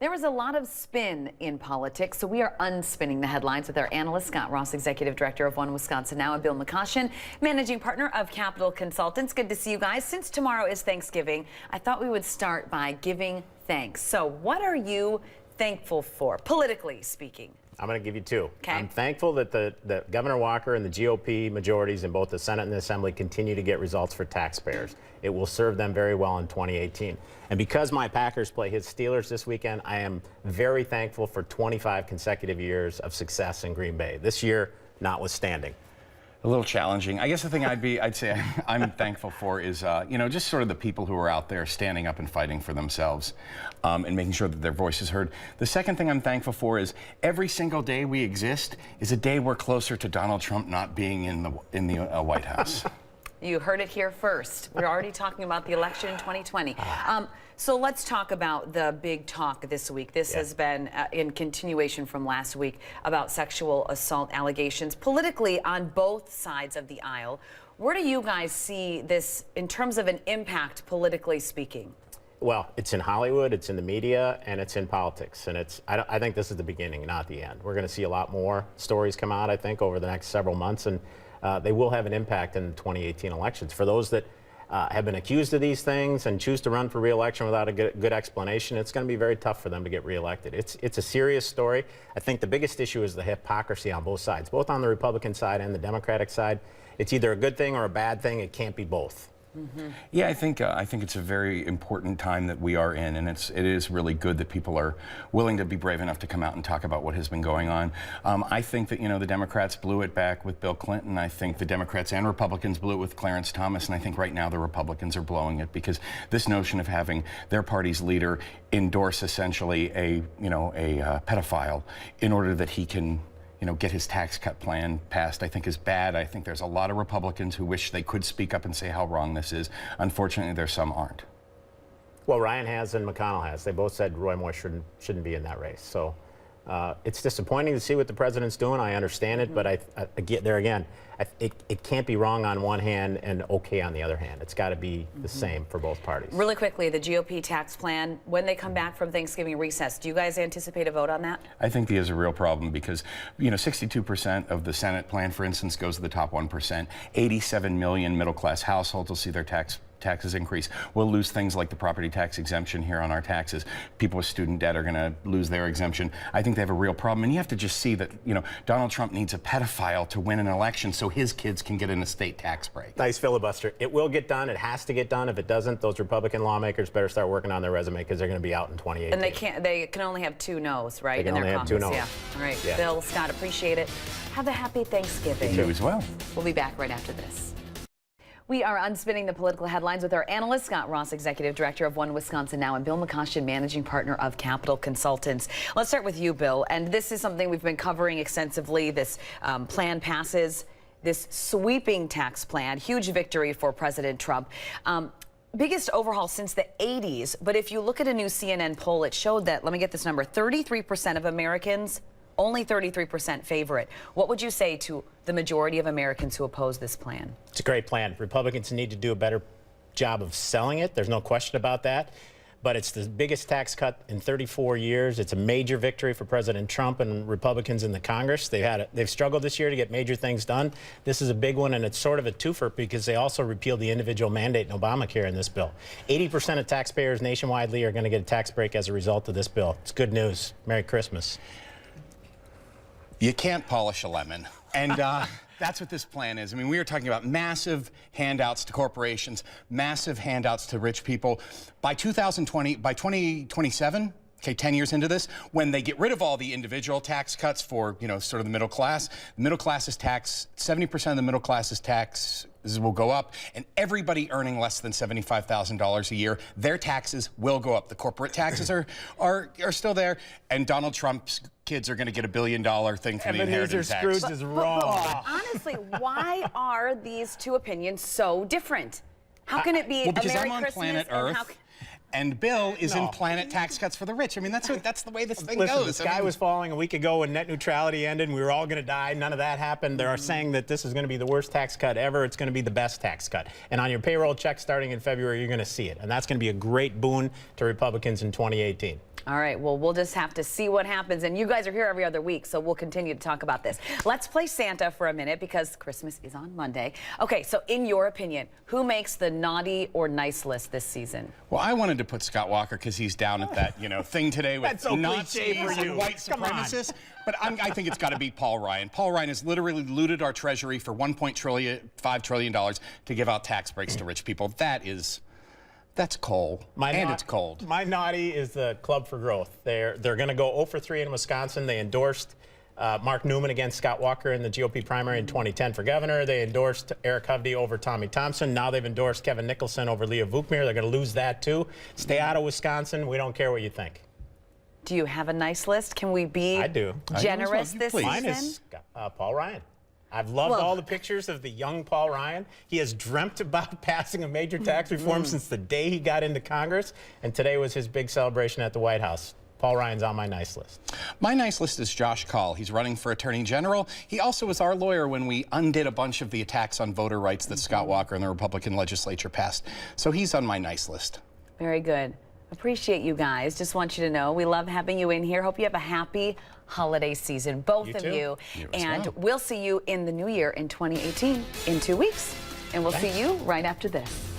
There was a lot of spin in politics, so we are unspinning the headlines with our analyst, Scott Ross, Executive Director of One Wisconsin Now, and Bill McCoshen, Managing Partner of Capital Consultants. Good to see you guys. Since tomorrow is Thanksgiving, I thought we would start by giving thanks. So what are you thankful for, politically speaking? I'm going to give you two. Okay. I'm thankful that Governor Walker and the GOP majorities in both the Senate and the Assembly continue to get results for taxpayers. It will serve them very well in 2018. And because my Packers play his Steelers this weekend, I am very thankful for 25 consecutive years of success in Green Bay. This year, notwithstanding. A little challenging. I guess the thing I'd say I'm thankful for is, just sort of the people who are out there standing up and fighting for themselves and making sure that their voice is heard. The second thing I'm thankful for is every single day we exist is a day we're closer to Donald Trump not being in the White House. You heard it here first. We're already talking about the election in 2020. So let's talk about the big talk this week. This has been in continuation from last week about sexual assault allegations politically on both sides of the aisle. Where do you guys see this in terms of an impact politically speaking? Well, it's in Hollywood, it's in the media, and it's in politics. And I think this is the beginning, not the end. We're going to see a lot more stories come out, I think, over the next several months. And they will have an impact in the 2018 elections. For those that have been accused of these things and choose to run for re-election without a good explanation, it's going to be very tough for them to get re-elected. It's a serious story. I think the biggest issue is the hypocrisy on both sides, both on the Republican side and the Democratic side. It's either a good thing or a bad thing. It can't be both. Mm-hmm. Yeah, I think it's a very important time that we are in, and it is really good that people are willing to be brave enough to come out and talk about what has been going on. I think that the Democrats blew it back with Bill Clinton. I think the Democrats and Republicans blew it with Clarence Thomas, and I think right now the Republicans are blowing it because this notion of having their party's leader endorse essentially a pedophile in order that he can get his tax cut plan passed, I think is bad. I think there's a lot of Republicans who wish they could speak up and say how wrong this is. Unfortunately, there's some aren't. Well, Ryan has and McConnell has. They both said Roy Moore shouldn't be in that race. So it's disappointing to see what the president's doing. I understand it, but it can't be wrong on one hand and okay on the other hand. It's got to be the same for both parties. Really quickly, the GOP tax plan, when they come back from Thanksgiving recess, do you guys anticipate a vote on that? I think there's a real problem because, 62% of the Senate plan, for instance, goes to the top 1%. 87 million middle-class households will see their taxes increase. We'll lose things like the property tax exemption here on our taxes. People with student debt are going to lose their exemption. I think they have a real problem. And you have to just see that, Donald Trump needs a pedophile to win an election so his kids can get an estate tax break. Nice filibuster. It will get done. It has to get done. If it doesn't, those Republican lawmakers better start working on their resume because they're going to be out in 2018. And they can only have 2 no's, right? They can only have 2 no's. Yeah. All right. Yeah. Bill, Scott, appreciate it. Have a happy Thanksgiving. You as well. We'll be back right after this. We are unspinning the political headlines with our analyst, Scott Ross, Executive Director of One Wisconsin Now, and Bill McCoshen, Managing Partner of Capital Consultants. Let's start with you, Bill. And this is something we've been covering extensively. This plan passes, this sweeping tax plan, huge victory for President Trump. Biggest overhaul since the 80s. But if you look at a new CNN poll, it showed that, let me get this number, 33% of Americans, only 33% favor it. What would you say to the majority of Americans who oppose this plan? It's a great plan. Republicans need to do a better job of selling it. There's no question about that. But it's the biggest tax cut in 34 years. It's a major victory for President Trump and Republicans in the Congress. They've struggled this year to get major things done. This is a big one, and it's sort of a twofer because they also repealed the individual mandate in Obamacare in this bill. 80% of taxpayers nationwidely are going to get a tax break as a result of this bill. It's good news. Merry Christmas. You can't polish a lemon. And that's what this plan is. I mean, we are talking about massive handouts to corporations, massive handouts to rich people. By 2027, okay, 10 years into this, when they get rid of all the individual tax cuts for, sort of the middle class is taxed, 70% of the middle class's tax will go up, and everybody earning less than $75,000 a year, their taxes will go up. The corporate taxes are still there, and Donald Trump's kids are going to get $1 billion thing from the inheritance tax. Scrooge is wrong. But honestly, why are these two opinions so different? How can it be because a Merry I'm on Christmas planet Earth? And Bill is in planet tax cuts for the rich. I mean, that's the way this thing goes. The sky was falling a week ago when net neutrality ended and we were all going to die. None of that happened. They are saying that this is going to be the worst tax cut ever. It's going to be the best tax cut. And on your payroll check starting in February, you're going to see it. And that's going to be a great boon to Republicans in 2018. All right, well, we'll just have to see what happens. And you guys are here every other week, so we'll continue to talk about this. Let's play Santa for a minute because Christmas is on Monday. Okay, so in your opinion, who makes the naughty or nice list this season? Well, I wanted to put Scott Walker because he's down at that, thing today with That's so Nazis cliche for you. and white Come on. supremacists. But I think it's got to be Paul Ryan. Paul Ryan has literally looted our treasury for $1.5 trillion to give out tax breaks to rich people. That's coal, it's cold. My naughty is the Club for Growth. They're going to go 0 for 3 in Wisconsin. They endorsed Mark Newman against Scott Walker in the GOP primary in 2010 for governor. They endorsed Eric Hovde over Tommy Thompson. Now they've endorsed Kevin Nicholson over Leah Vukmir. They're going to lose that too. Stay out of Wisconsin. We don't care what you think. Do you have a nice list? Can we be I do. generous this season? Mine is Paul Ryan. I've loved all the pictures of the young Paul Ryan. He has dreamt about passing a major tax reform since the day he got into Congress, and today was his big celebration at the White House. Paul Ryan's on my nice list. My nice list is Josh Kaul. He's running for Attorney General. He also was our lawyer when we undid a bunch of the attacks on voter rights that Scott Walker and the Republican legislature passed. So he's on my nice list. Very good. Appreciate you guys. Just want you to know we love having you in here. Hope you have a happy holiday season, both of you. And we'll see you in the new year in 2018 in 2 weeks. And we'll see you right after this.